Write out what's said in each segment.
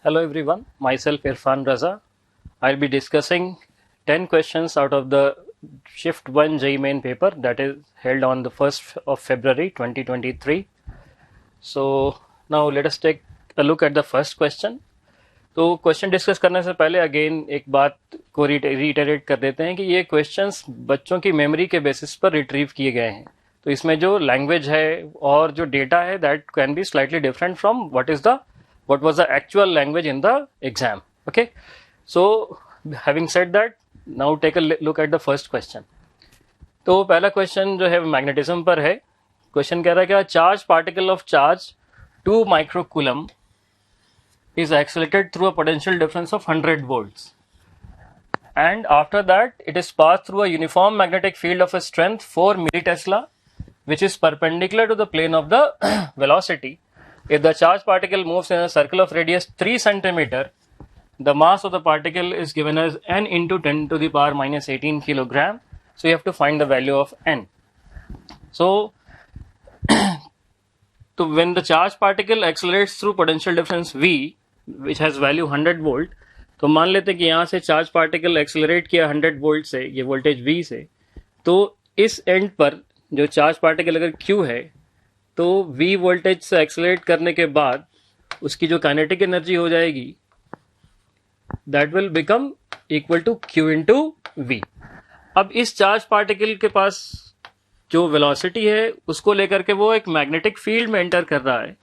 Hello everyone, myself Irfan Raza. I'll be discussing 10 questions out of the Shift 1 JEE main paper that is held on the 1st of February 2023. So now let us take a look at the first question. तो question discuss करने से पहले again एक बात को रिटेरेट कर देते हैं कि ये क्वेश्चंस बच्चों की मेमोरी के बेसिस पर रिट्रीव किए गए हैं. तो इसमें जो लैंग्वेज है और जो डेटा है that can be slightly different from what was the actual language in the exam. Okay, so having said that, now take a look at the first question. तो पहला क्वेश्चन जो है मैग्नेटिज्म पर है. क्वेश्चन कह रहा है कि charge particle of charge 2 microcoulomb is accelerated through a potential difference of 100 volts, and after that it is passed through a uniform magnetic field of a strength 4 millitesla, which is perpendicular to the plane of the velocity. If the charged particle moves in a circle of radius 3 centimeter, the mass of the particle is given as n into 10 to the power minus 18 kilogram. So you have to find the value of n. So when the charged particle accelerates through potential difference V, which has value 100 volt, तो मान लेते हैं कि यहाँ से charge particle accelerate किया 100 volt से, ये वोल्टेज V से, तो इस एंड पर जो चार्ज पार्टिकल अगर Q है तो V वोल्टेज से एक्सेलरेट करने के बाद उसकी जो काइनेटिक एनर्जी हो जाएगी that will become equal to Q into V. अब इस चार्ज पार्टिकल के पास जो वेलोसिटी है उसको लेकर के वो एक मैग्नेटिक फील्ड में एंटर कर रहा है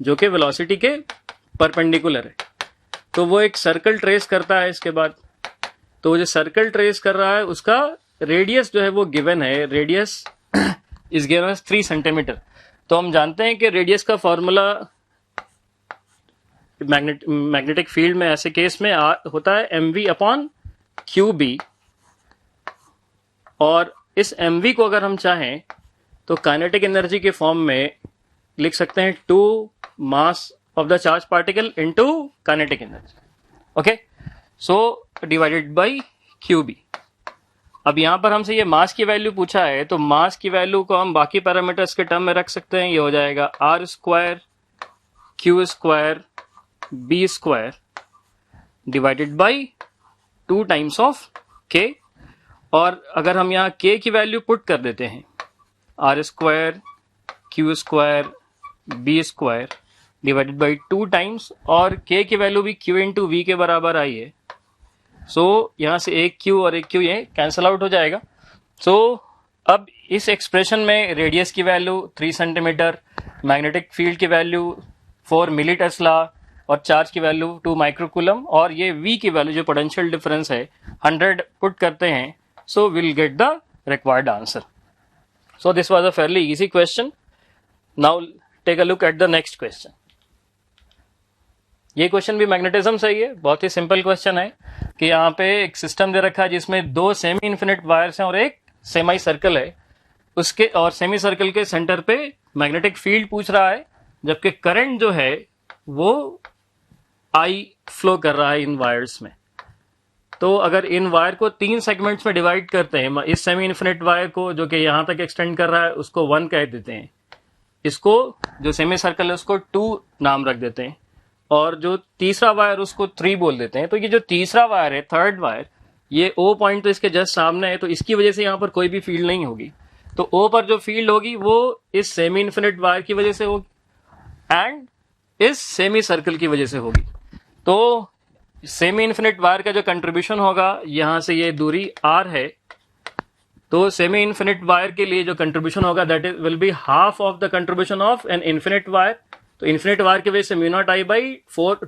जो कि वेलोसिटी के परपेंडिकुलर है. तो वो एक सर्कल ट्रेस करता है. इसके बाद तो जो सर्कल ट्रेस कर रहा है उसका रेडियस जो है वो गिवन है. Radius is given as 3 centimetre. तो हम जानते हैं कि रेडियस का फॉर्मूला मैग्नेटिक फील्ड में ऐसे केस में होता है mv अपॉन qb, और इस mv को अगर हम चाहें तो काइनेटिक एनर्जी के फॉर्म में लिख सकते हैं 2 mass of the charge particle into kinetic energy. Okay, so divided by qb. अब यहां पर हमसे ये मास की वैल्यू पूछा है तो मास की वैल्यू को हम बाकी पैरामीटर्स के टर्म में रख सकते हैं. ये हो जाएगा r square q square b square divided by 2 times of k. और अगर हम यहाँ k की वैल्यू पुट कर देते हैं r square q square b square divided by 2 times, और k की वैल्यू भी q इंटू v के बराबर आई है. सो यहां से एक Q और एक Q ये कैंसल आउट हो जाएगा. सो अब इस एक्सप्रेशन में रेडियस की वैल्यू 3 सेंटीमीटर, मैग्नेटिक फील्ड की वैल्यू 4 मिलीटेस्ला और चार्ज की वैल्यू 2 माइक्रोकूलम और ये V की वैल्यू जो पोटेंशियल डिफरेंस है 100 पुट करते हैं. So will get the required answer. So this was a fairly easy question. Now take a look at the next question. ये क्वेश्चन भी मैग्नेटिज्म से ही है. बहुत ही सिंपल क्वेश्चन है कि यहाँ पे एक सिस्टम दे रखा है जिसमें 2 सेमी इन्फिनिट वायर्स हैं और एक सेमी सर्कल है. उसके और सेमी सर्कल के सेंटर पे मैग्नेटिक फील्ड पूछ रहा है, जबकि करंट जो है वो I फ्लो कर रहा है इन वायर्स में. तो अगर इन वायर को 3 सेगमेंट्स में डिवाइड करते हैं, इस सेमी इन्फिनिट वायर को जो कि यहां तक एक्सटेंड कर रहा है उसको 1 कह देते हैं, इसको जो सेमी सर्कल है उसको 2 नाम रख देते हैं, और जो तीसरा वायर उसको 3 बोल देते हैं. तो ये जो तीसरा वायर है, थर्ड वायर, ये O पॉइंट तो इसके जस्ट सामने है, तो इसकी वजह से यहाँ पर कोई भी फील्ड नहीं होगी. तो O पर जो फील्ड होगी वो इस सेमी इन्फिनिट वायर की वजह से होगी एंड इस सेमी सर्कल की वजह से होगी. तो सेमी इन्फिनिट वायर का जो कंट्रीब्यूशन होगा, यहां से ये दूरी R है, तो सेमी इन्फिनिट वायर के लिए जो कंट्रीब्यूशन होगा that is will be half of the contribution of an infinite wire. तो इन्फिनिट वायर की वजह से mu naught I by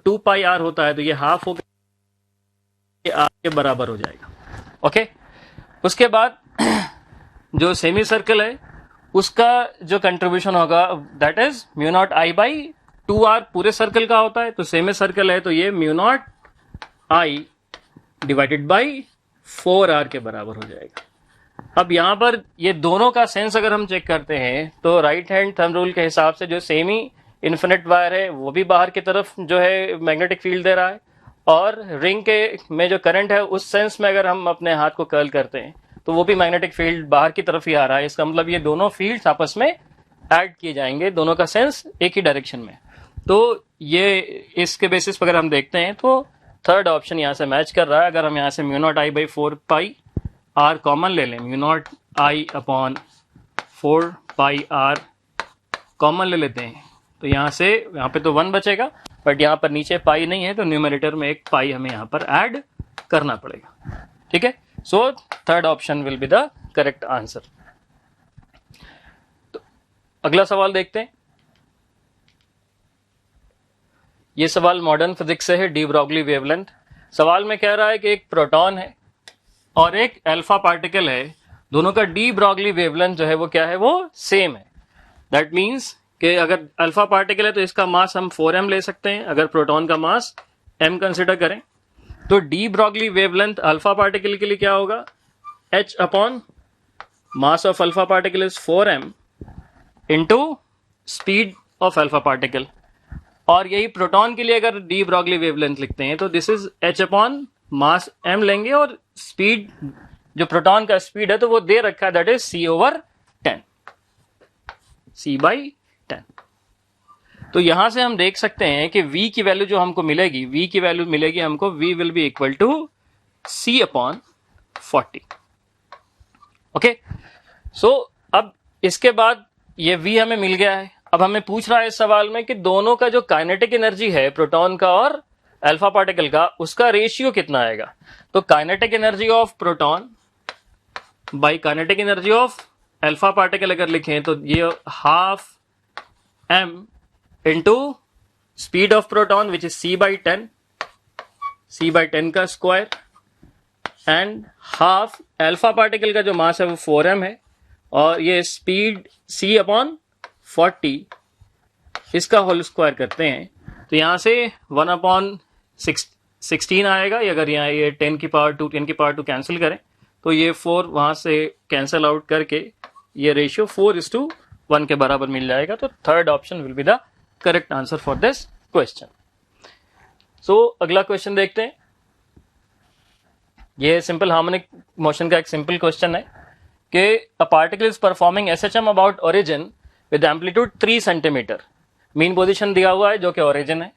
2 pi R होता है, तो ये हाफ हो आर के बराबर हो जाएगा. ओके, उसके बाद जो सेमी सर्कल है उसका जो कंट्रीब्यूशन होगा that is mu naught I by 2 R पूरे सर्कल का होता है. तो सेमी सर्कल है तो ये mu naught I divided by 4 R के बराबर हो जाएगा. अब यहां पर ये दोनों का सेंस अगर हम चेक करते हैं तो राइट हैंड थंब रूल के हिसाब से जो सेमी इन्फिनिट वायर है वो भी बाहर की तरफ जो है मैग्नेटिक फील्ड दे रहा है, और रिंग के में जो करंट है उस सेंस में अगर हम अपने हाथ को कर्ल करते हैं तो वो भी मैग्नेटिक फील्ड बाहर की तरफ ही आ रहा है. इसका मतलब ये दोनों फील्ड्स आपस में ऐड किए जाएंगे, दोनों का सेंस एक ही डायरेक्शन में. तो ये इसके बेसिस पर अगर हम देखते हैं तो थर्ड ऑप्शन यहाँ से मैच कर रहा है। अगर हम यहाँ से mu naught I by 4 pi R common ले लें, mu naught I upon 4 pi R common ले लेते हैं, तो यहाँ पे तो 1 बचेगा, बट यहाँ पर नीचे पाई नहीं है, तो न्यूमरेटर में एक पाई हमें यहाँ पर ऐड करना पड़ेगा। ठीक है, so third option will be the correct answer. तो अगला सवाल देखते हैं। ये सवाल मॉडर्न फिजिक्स से है, डी ब्रॉगली वेवलेंथ। सवाल में कह रहा है कि एक प्रोटॉन है और एक अल्फा पार्टिकल है, दोनों का डी ब्रॉगली वेवलेंथ जो है वो क्या है, वो सेम है। दैट मीन्स कि अगर अल्फा पार्टिकल है तो इसका मास हम 4m ले सकते हैं, अगर प्रोटॉन का मास m कंसिडर करें तो de Broglie wavelength alpha particle के लिए क्या होगा, h upon mass of alpha particle is 4m into speed of alpha particle. और यही प्रोटॉन के लिए अगर डी ब्रॉगली वेवलेंथ लिखते हैं तो this is h upon mass m लेंगे, और स्पीड जो प्रोटॉन का स्पीड है तो वो दे रखा है, दैट इज c/10, c/10। तो यहां से हम देख सकते हैं कि v की वैल्यू जो हमको मिलेगी, v की वैल्यू मिलेगी हमको, v will be equal to c upon 40। Okay, so अब इसके बाद ये v हमें मिल गया है। अब हमें पूछ रहा है इस सवाल में कि दोनों का जो काइनेटिक एनर्जी है प्रोटॉन का और अल्फा पार्टिकल का, उसका रेशियो कितना आएगा। तो kinetic energy of proton by kinetic energy of alpha particle अगर लिखें तो ये half m into speed of proton which is c/10, c/10 का square, and half alpha particle का जो मास है वो 4m है, और ये स्पीड c अपॉन 40, इसका होल स्क्वायर करते हैं तो यहां से 1 अपॉन 16 आएगा। अगर यहाँ ये 10 की पावर 2 कैंसिल करें तो ये 4 वहां से कैंसिल आउट करके ये रेशियो 4:1 के बराबर मिल जाएगा। तो third option will be the correct answer for this question. So अगला क्वेश्चन देखते हैं। ये सिंपल हार्मोनिक मोशन का एक सिंपल क्वेश्चन है कि a particle is performing SHM about origin with amplitude 3 centimetre. Mean position दिया हुआ है जो कि ओरिजिन है,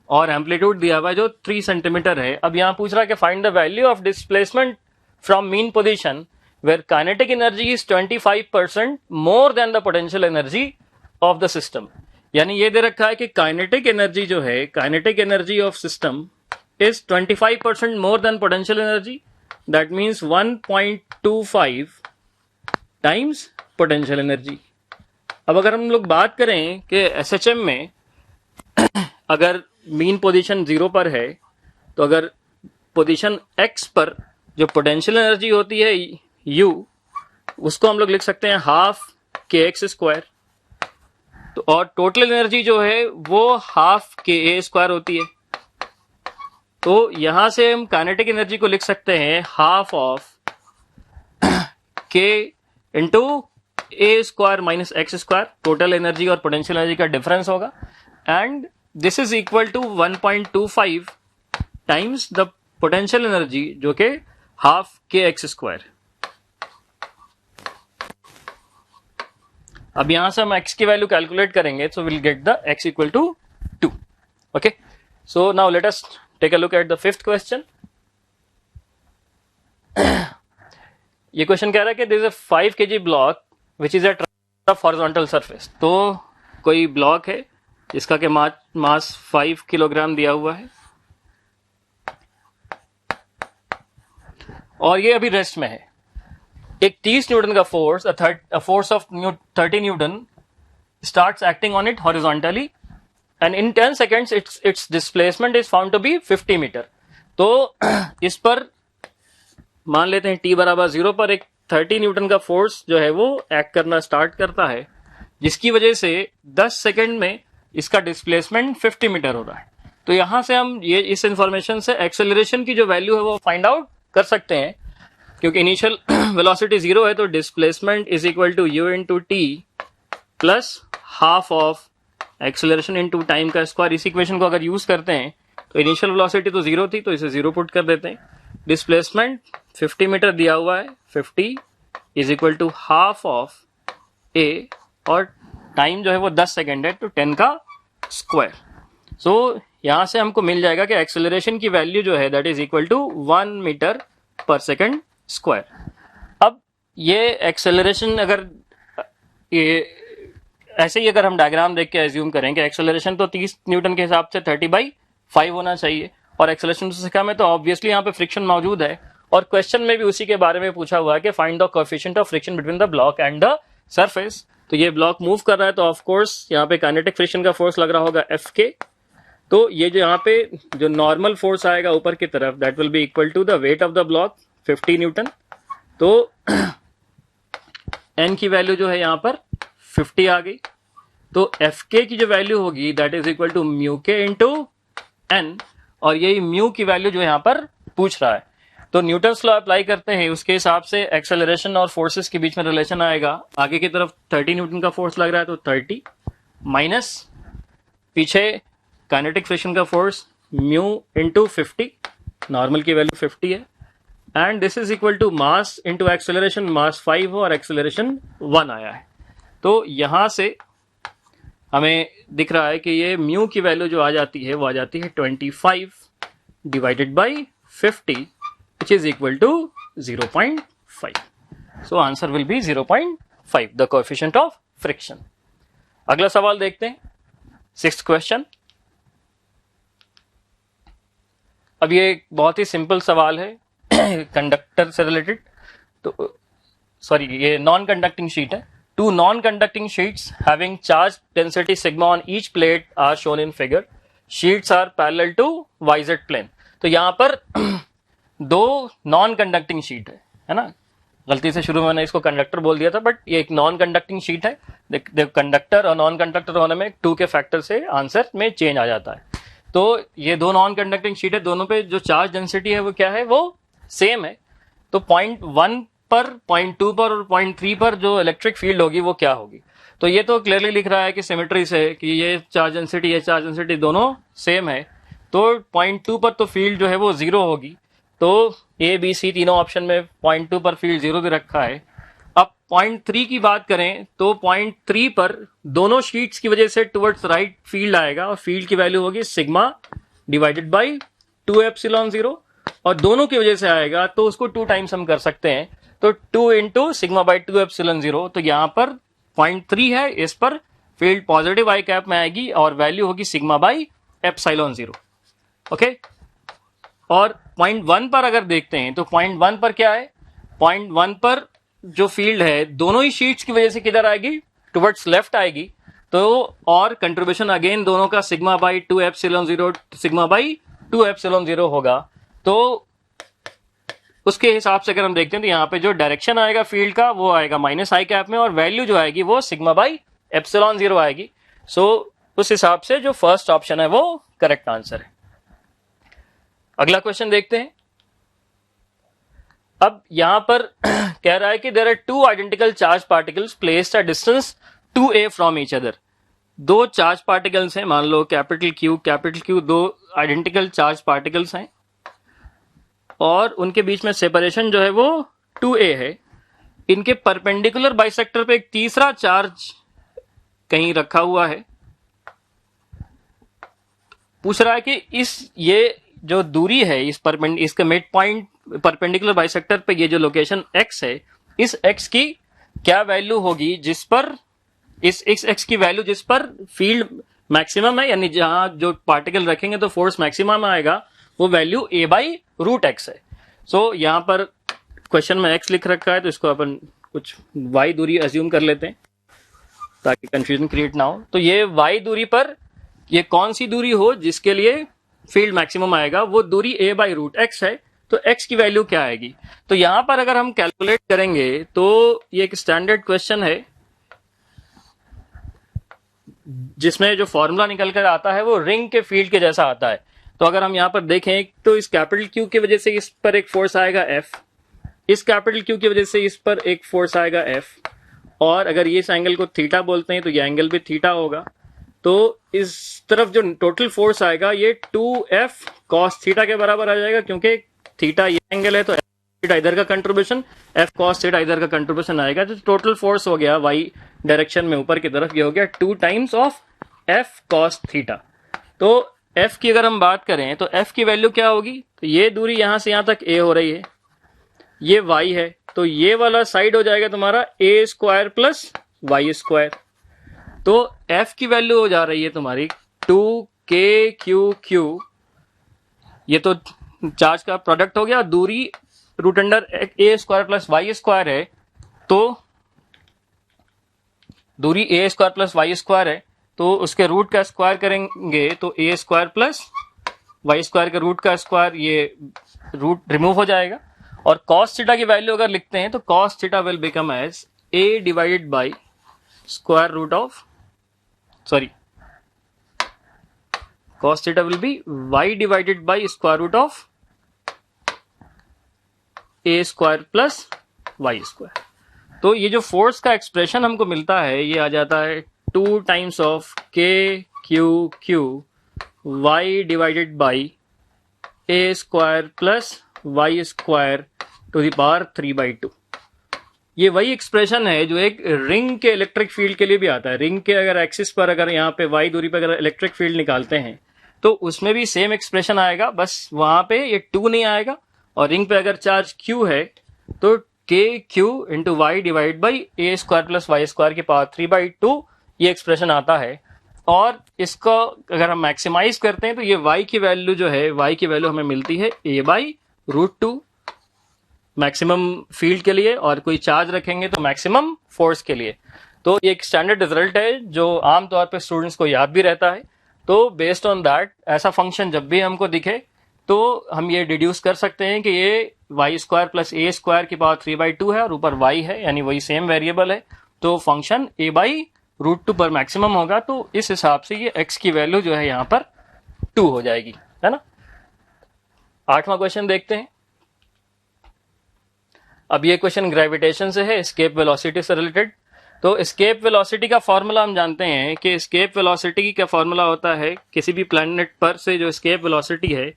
और एम्पलीट्यूड दिया हुआ है जो 3 सेंटीमीटर है। अब यहां पूछ रहा है कि find the value of displacement from mean position where kinetic energy is 25% more than the potential energy of the system. यानी ये दे रखा है कि काइनेटिक एनर्जी जो है, kinetic energy of system is 25% more then potential energy, that means 1.25 times potential energy. अब अगर हम लोग बात करें कि SHM में अगर मीन पोजीशन 0 पर है तो अगर पोजीशन x पर जो पोटेंशियल एनर्जी होती है u, उसको हम लोग लिख सकते हैं हाफ kx², तो और टोटल एनर्जी जो है वो हाफ ka² होती है। तो यहां से हम काइनेटिक एनर्जी को लिख सकते हैं half of k into a² minus x², total energy और पोटेंशियल एनर्जी का डिफरेंस होगा, and this is equal to 1.25 times the potential energy जो कि हाफ kx²। अब यहां से हम x की वैल्यू कैलकुलेट करेंगे, so will get the x equal to 2। Okay, so now let us take a look at the fifth question. ये question कह रहा है कि this is a 5 kg block which is at horizontal surface. तो कोई block है जिसका के मास 5 किलोग्राम दिया हुआ है और ये अभी रेस्ट में है। एक 30 न्यूटन का force, a force of 30 Newton starts acting on it horizontally and in 10 seconds its displacement is found to be 50 metre. तो इस पर मान लेते हैं t बराबर 0 पर एक 30 न्यूटन का फोर्स जो है वो एक्ट करना स्टार्ट करता है, जिसकी वजह से 10 सेकंड में इसका डिस्प्लेसमेंट 50 मीटर हो रहा है। तो यहां से हम ये इस इंफॉर्मेशन से एक्सेलरेशन की जो वैल्यू है वो फाइंड आउट कर सकते हैं, क्योंकि इनिशियल वेलोसिटी 0 है तो displacement is equal to u into t plus half of acceleration into time का स्क्वायर। इस इक्वेशन को अगर यूज करते हैं तो इनिशियल वेलोसिटी तो 0 थी तो इसे 0 पुट कर देते हैं। डिस्प्लेसमेंट 50 मीटर दिया हुआ है, 50 is equal to half of a और टाइम जो है वो 10 सेकेंड है तो 10 का स्क्वायर। सो यहां से हमको मिल जाएगा कि एक्सेलरेशन की वैल्यू जो है that is equal to 1 metre per second square. अब ये एक्सेलरेशन अगर ये ऐसे ही अगर हम डायग्राम देख के एज्यूम करें कि एक्सेलरेशन तो 30 न्यूटन के हिसाब से 30/5 होना चाहिए और एक्सेलरेशन से कम है, तो ऑब्वियसली यहाँ पे फ्रिक्शन मौजूद है। और क्वेश्चन में भी उसी के बारे में पूछा हुआ है कि find the coefficient of friction between the block and the surface. तो ये ब्लॉक मूव कर रहा है तो ऑफ कोर्स यहाँ पे काइनेटिक फ्रिक्शन का फोर्स लग रहा होगा एफ के। तो ये जो यहाँ पे जो नॉर्मल फोर्स आएगा ऊपर की तरफ that will be equal to the weight of the block 50 newton. तो एन की वैल्यू जो है यहाँ पर 50 आ गई। तो एफ के की जो वैल्यू होगी that is equal to mu k into N, और यही म्यू की वैल्यू जो यहाँ पर पूछ रहा है। तो न्यूटन्स लॉ अप्लाई करते हैं, उसके हिसाब से एक्सेलरेशन और फोर्सेस के बीच में रिलेशन आएगा। आगे की तरफ 30 न्यूटन का फोर्स लग रहा है तो 30 माइनस पीछे काइनेटिक फ्रिक्शन का फोर्स म्यू इंटू 50, नॉर्मल की वैल्यू 50 है, and this is equal to mass into acceleration, mass 5 हो और एक्सेलरेशन 1 आया है। तो यहां से हमें दिख रहा है कि ये म्यू की वैल्यू जो आ जाती है वो आ जाती है 25 divided by 50 which is equal to 0.5. So answer will be 0.5, the coefficient of friction. अगला सवाल देखते हैं, 6th क्वेश्चन। अब ये एक बहुत ही सिंपल सवाल है कंडक्टर से रिलेटेड। तो सॉरी, ये नॉन कंडक्टिंग शीट है। Two non-conducting sheets having charge density sigma on each plate are shown in figure. Sheets are parallel to YZ plane. तो यहां पर दो नॉन कंडक्टिंग शीट है ना। गलती से शुरू में मैंने इसको कंडक्टर बोल दिया था, बट ये एक नॉन कंडक्टिंग शीट है। कंडक्टर और नॉन कंडक्टर होने में 2 के फैक्टर से आंसर में चेंज आ जाता है। तो ये दो नॉन कंडक्टिंग शीट है, दोनों पे जो चार्ज डेंसिटी है वो क्या है, वो सेम है। तो 0.1 पर, 0.2 पर और 0.3 पर जो इलेक्ट्रिक फील्ड होगी वो क्या होगी। तो ये तो क्लियरली लिख रहा है कि सिमेट्री से कि ये चार्ज डेंसिटी दोनों सेम है। तो 0.2 पर तो फील्ड जो है वो 0 होगी। तो ए बी सी तीनों ऑप्शन में 0.2 पर फील्ड 0 भी रखा है। अब 0.3 की बात करें तो 0.3 पर दोनों शीट्स की वजह से टुवर्ड्स राइट फील्ड आएगा और फील्ड की वैल्यू होगी सिग्मा डिवाइडेड बाई 2 एप्सिलॉन 0, और दोनों की वजह से आएगा तो उसको 2 टाइम्स हम कर सकते हैं। तो 2 इंटू सिग्मा बाई 2 एप्सिलॉन 0। तो यहां पर 0.3 है, इस पर फील्ड पॉजिटिव आई कैप में आएगी और वैल्यू होगी सिग्मा बाई एप्सिलॉन 0। ओके। और 0.1 पर अगर देखते हैं तो 0.1 पर क्या है, 0.1 पर जो फील्ड है दोनों ही शीट्स की वजह से किधर आएगी, टुवर्ड्स लेफ्ट आएगी। तो और कंट्रीब्यूशन अगेन दोनों का sigma by 2 epsilon 0 sigma by 2 epsilon 0 होगा। तो उसके हिसाब से अगर हम देखते हैं तो यहाँ पे जो डायरेक्शन आएगा फील्ड का वो आएगा माइनस आई कैप में, और वैल्यू जो आएगी वो सिग्मा बाई एप्सिलॉन 0 आएगी। सो उस हिसाब से जो फर्स्ट ऑप्शन है वो करेक्ट आंसर है। अगला क्वेश्चन देखते हैं। अब यहां पर कह रहा है कि there are 2 identical charge particles placed at distance 2a from each other. दो चार्ज पार्टिकल्स हैं, मान लो कैपिटल क्यू, दो आइडेंटिकल चार्ज पार्टिकल्स हैं और उनके बीच में सेपरेशन जो है वो 2a है। इनके परपेंडिकुलर बाइसेक्टर पे एक तीसरा चार्ज कहीं रखा हुआ है। पूछ रहा है कि ये जो दूरी है इसका मिड पॉइंट परपेंडिकुलर बाइसेक्टर पे ये जो लोकेशन x है, इस x की क्या वैल्यू होगी जिस पर इस x की वैल्यू जिस पर फील्ड मैक्सिमम है, यानी जहां जो पार्टिकल रखेंगे तो फोर्स मैक्सिमम आएगा, वो value a by root x है। सो यहां पर क्वेश्चन में x लिख रखा है तो इसको अपन कुछ y दूरी अज्यूम कर लेते हैं ताकि कंफ्यूजन क्रिएट ना हो। तो ये y दूरी पर ये कौन सी दूरी हो जिसके लिए फील्ड मैक्सिमम आएगा, वो दूरी a बाई रूट एक्स है। तो x की वैल्यू क्या आएगी। तो यहां पर अगर हम कैलकुलेट करेंगे तो ये एक स्टैंडर्ड क्वेश्चन है जिसमें जो फॉर्मूला निकल कर आता है वो रिंग के फील्ड के जैसा आता है। तो अगर हम यहां पर देखें तो इस कैपिटल क्यू की वजह से इस पर एक फोर्स आएगा F, इस कैपिटल क्यू की वजह से इस पर एक फोर्स आएगा F, और अगर ये इस एंगल को थीटा बोलते हैं तो ये एंगल भी थीटा होगा। तो इस तरफ जो टोटल फोर्स आएगा ये 2F cos थीटा के बराबर आ जाएगा, क्योंकि थीटा ये एंगल है तो थीटा इधर का कंट्रीब्यूशन, F cos थीटा इधर का कंट्रीब्यूशन आएगा। तो टोटल फोर्स हो गया y डायरेक्शन में ऊपर की तरफ, ये हो गया 2 times of F cos theta. तो f की अगर हम बात करें तो f की वैल्यू क्या होगी, तो ये दूरी यहां से यहां तक a हो रही है, ये y है, तो ये वाला साइड हो जाएगा तुम्हारा a square plus y square. तो f की वैल्यू हो जा रही है तुम्हारी 2kq, ये तो चार्ज का प्रोडक्ट हो गया, दूरी root under a square plus y square है, तो दूरी a square plus y square है, तो उसके रूट का स्क्वायर करेंगे तो a square plus y square के रूट का स्क्वायर, ये रूट रिमूव हो जाएगा, और cos थीटा की वैल्यू अगर लिखते हैं तो cos theta will become as a divided by square root of, sorry, cos theta will be y divided by square root of a square plus y square. तो ये जो फोर्स का expression हमको मिलता है ये आ जाता है 2 times of k q q y divided by a square plus y square to the power 3/2। ये वही एक्सप्रेशन है जो एक रिंग के इलेक्ट्रिक फील्ड के लिए भी आता है। रिंग के अगर एक्सिस पर अगर यहाँ पे y दूरी पर अगर इलेक्ट्रिक फील्ड निकालते हैं तो उसमें भी सेम एक्सप्रेशन आएगा, बस वहां पे ये 2 नहीं आएगा, और रिंग पे अगर चार्ज q है तो k q into y divide by a square plus y square की पावर 3/2 ये एक्सप्रेशन आता है। और इसको अगर हम मैक्सिमाइज करते हैं तो ये y की वैल्यू जो है, y की वैल्यू हमें मिलती है a by root 2 maximum field के लिए, और कोई चार्ज रखेंगे तो मैक्सिमम फोर्स के लिए। तो ये एक स्टैंडर्ड रिजल्ट है जो आमतौर पे स्टूडेंट्स को याद भी रहता है। तो बेस्ड ऑन दैट ऐसा फंक्शन जब भी हमको दिखे तो हम ये डिड्यूस कर सकते हैं कि ये वाई स्क्वायर प्लस ए स्क्वायर की पावर 3/2 है और ऊपर y है, यानी वही सेम वेरिएबल है, तो फंक्शन a बाई रूट 2 पर मैक्सिमम होगा। तो इस हिसाब से ये x की वैल्यू जो है यहाँ पर 2 हो जाएगी, है ना। 8वां क्वेश्चन देखते हैं। अब ये क्वेश्चन ग्रेविटेशन से है, एस्केप वेलोसिटी से रिलेटेड। तो एस्केप वेलोसिटी का फॉर्मूला हम जानते हैं कि एस्केप वेलोसिटी का फॉर्मूला होता है किसी भी प्लैनेट पर से जो एस्केप वेलोसिटी है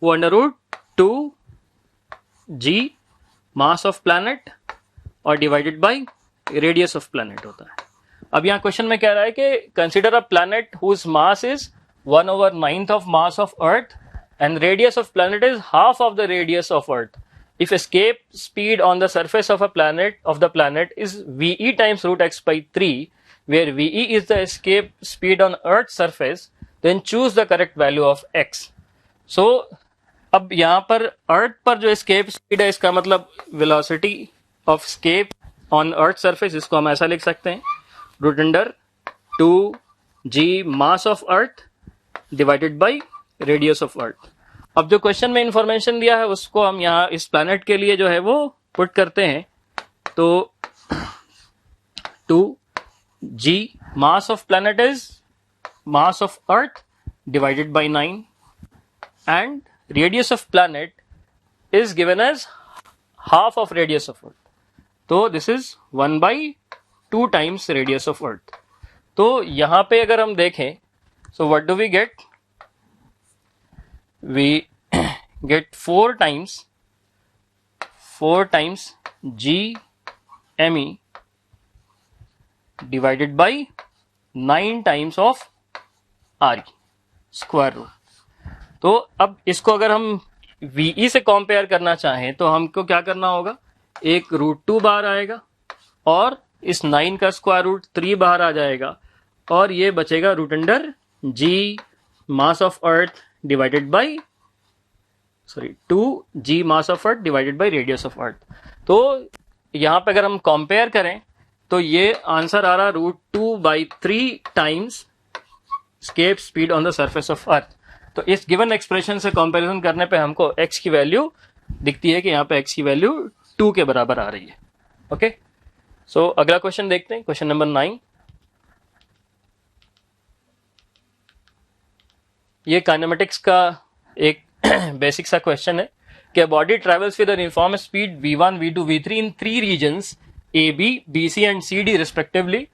वो under root 2g mass of planet और divided by radius of planet होता है। अब यहाँ क्वेश्चन में कह रहा है कि consider a planet whose mass is 1/9 of mass of Earth and radius of planet is half of the radius of Earth. If escape speed on the surface of the planet is ve times root x by 3, where ve is the escape speed on Earth's surface, then choose the correct value of x. So, अब यहाँ पर अर्थ पर जो escape speed है इसका मतलब velocity of escape on Earth surface, इसको हम ऐसा लिख सकते हैं root under 2g mass of Earth divided by radius of Earth। अब जो क्वेश्चन में इंफॉर्मेशन दिया है उसको हम यहाँ इस प्लैनेट के लिए जो है वो पुट करते हैं। तो 2g mass of planet is mass of earth divided by 9 and radius of planet is given as half of radius of अर्थ। तो this is 1/2 times radius of अर्थ। तो यहां पे अगर हम देखें so what do we get, we get 4 times g me divided by 9 times of re square root. तो अब इसको अगर हम ve से कंपेयर करना चाहें तो हमको क्या करना होगा, एक रूट 2 बाहर आएगा और इस 9 का स्क्वायर रूट 3 बाहर आ जाएगा, और ये बचेगा root under g mass of earth divided by 2g mass of earth divided by radius of अर्थ। तो यहां पे अगर हम कंपेयर करें तो ये आंसर आ रहा root 2/3 times escape speed on the surface of अर्थ। तो इस गिवन एक्सप्रेशन से कंपैरिजन करने पे हमको x की वैल्यू दिखती है कि यहाँ पे x की वैल्यू 2 के बराबर आ रही है। ओके, सो अगला क्वेश्चन देखते हैं, क्वेश्चन नंबर 9। ये काइनेमेटिक्स का एक बेसिक सा क्वेश्चन है कि body travels with an uniform speed v1, v2, v3 in 3 regions AB, BC and CD respectively.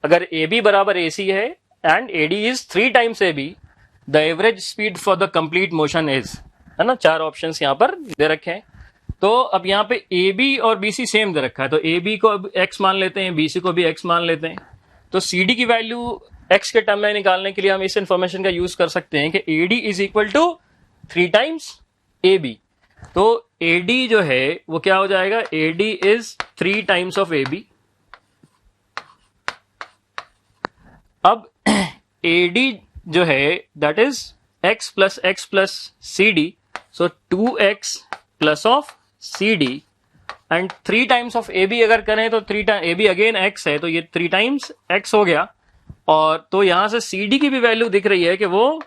अगर AB बराबर AC है and AD is 3 times AB, the average speed for the complete motion is, है ना। 4 options यहाँ पर दे रखे हैं। तो अब यहाँ पे AB और BC सेम दे रखा है, तो AB को अब x मान लेते हैं, BC को भी x मान लेते हैं। तो CD की वैल्यू x के टर्म में निकालने के लिए हम इस इंफॉर्मेशन का यूज कर सकते हैं कि AD is equal to 3 times AB। तो AD जो है वो क्या हो जाएगा, AD is 3 times of AB। अब AD जो है that is x plus CD, so 2x plus of CD and 3 times of AB अगर करें तो 3 टाइम AB अगेन x है, तो ये 3 टाइम्स x हो गया। और तो यहां से CD की भी वैल्यू दिख रही है कि वो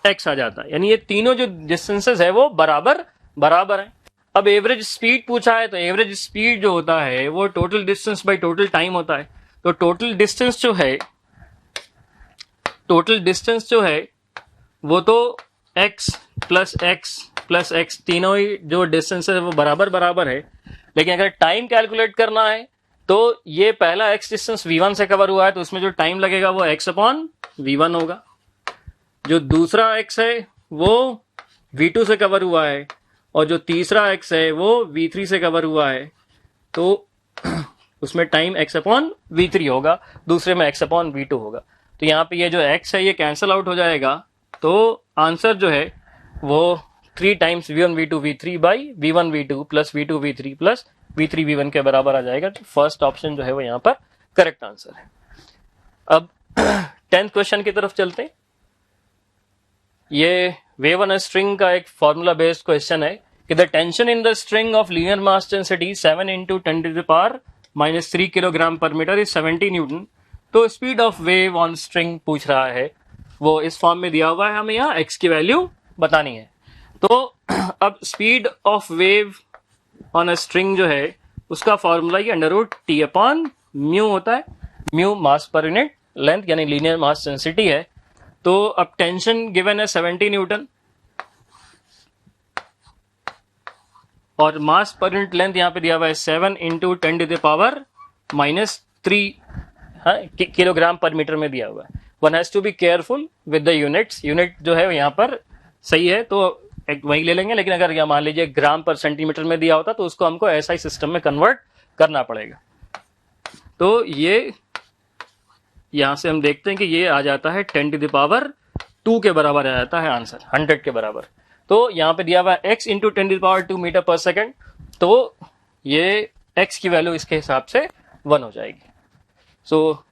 x आ जाता है, यानी ये तीनों जो डिस्टेंसेस है वो बराबर है। अब एवरेज स्पीड पूछा है, तो एवरेज स्पीड जो होता है वो total distance by total time होता है। तो टोटल डिस्टेंस जो है वो तो x प्लस x तीनों ही जो डिस्टेंस है वो बराबर है। लेकिन अगर टाइम कैलकुलेट करना है तो ये पहला x डिस्टेंस v1 से कवर हुआ है, तो उसमें जो टाइम लगेगा वो x अपॉन v1 होगा। जो दूसरा x है वो v2 से कवर हुआ है, और जो तीसरा x है वो v3 से कवर हुआ है, तो उसमें टाइम x अपॉन v3 होगा, दूसरे में x अपॉन v2 होगा। तो यहाँ पे ये जो x है ये कैंसल आउट हो जाएगा, तो आंसर जो है वो 3 times v1 v2 v3 by v1 v2 plus v2 v3 plus v3 v1 के बराबर आ जाएगा। तो फर्स्ट ऑप्शन जो है वो यहाँ पर करेक्ट आंसर है। अब 10th क्वेश्चन की तरफ चलते हैं। ये वेव ऑन अ स्ट्रिंग का एक फॉर्मूला बेस्ड क्वेश्चन है कि the tension in the string of linear mass density 7 into 10 to the power -3 kilogram per metre is 70 Newton. तो speed of wave on string पूछ रहा है, वो इस फॉर्म में दिया हुआ है, हमें यहाँ x की वैल्यू बतानी है। तो अब speed of wave on a string जो है उसका फॉर्मूला ये √T अपॉन म्यू होता है। म्यू मास पर यूनिट लेंथ यानी लीनियर मास डेंसिटी है। तो अब टेंशन गिवन है 70 न्यूटन और मास पर यूनिट लेंथ यहां पे दिया हुआ है 7 into 10 to the power -3 kilogram per metre में दिया हुआ है। One has to be careful with the units. Unit जो है यहाँ पर सही है तो वही ले लेंगे, लेकिन अगर मान लीजिए ग्राम पर सेंटीमीटर में दिया होता तो उसको हमको SI सिस्टम में कन्वर्ट करना पड़ेगा। तो ये यहां से हम देखते हैं कि ये आ जाता है 10 to the power 2 के बराबर आ जाता है आंसर, 100 के बराबर। तो यहाँ पे दिया हुआ है x into 10 to the power 2 metre पर सेकेंड, तो ये x की वैल्यू इसके हिसाब से 1 हो जाएगी। सो